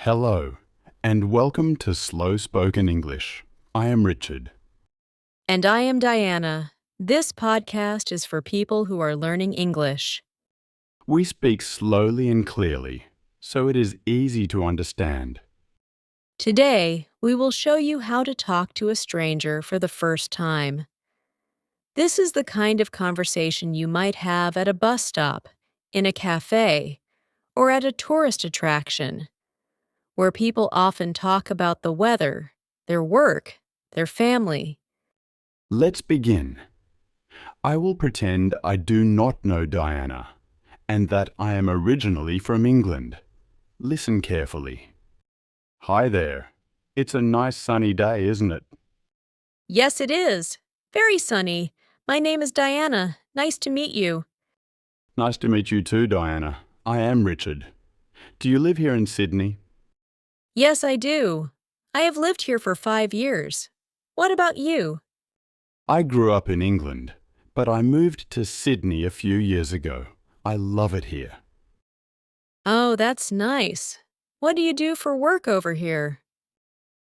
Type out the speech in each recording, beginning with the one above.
Hello, and welcome to Slow Spoken English. I am Richard. And I am Diana. This podcast is for people who are learning English. We speak slowly and clearly, so it is easy to understand. Today, we will show you how to talk to a stranger for the first time. This is the kind of conversation you might have at a bus stop, in a cafe, or at a tourist attraction, where people often talk about the weather, their work, their family. Let's begin. I will pretend I do not know Diana, and that I am originally from England. Listen carefully. Hi there. It's a nice sunny day, isn't it? Yes, it is. Very sunny. My name is Diana. Nice to meet you. Nice to meet you too, Diana. I am Richard. Do you live here in Sydney? Yes, I do. I have lived here for 5 years. What about you? I grew up in England, but I moved to Sydney a few years ago. I love it here. Oh, that's nice. What do you do for work over here?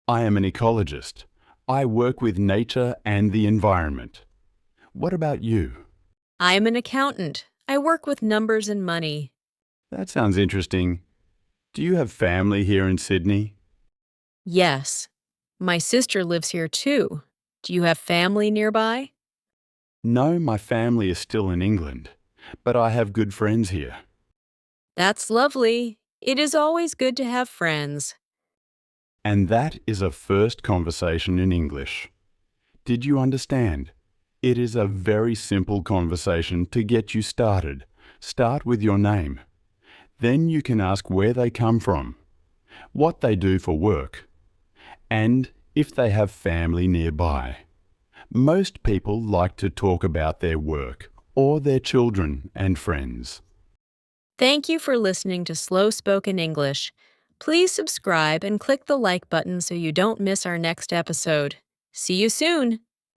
I am an ecologist. I work with nature and the environment. What about you? I am an accountant. I work with numbers and money. That sounds interesting. Do you have family here in Sydney? Yes. My sister lives here too. Do you have family nearby? No, my family is still in England, but I have good friends here. That's lovely. It is always good to have friends. And that is a first conversation in English. Did you understand? It is a very simple conversation to get you started. Start with your name. Then you can ask where they come from, what they do for work, and if they have family nearby. Most people like to talk about their work or their children and friends. Thank you for listening to Slow Spoken English. Please subscribe and click the like button so you don't miss our next episode. See you soon!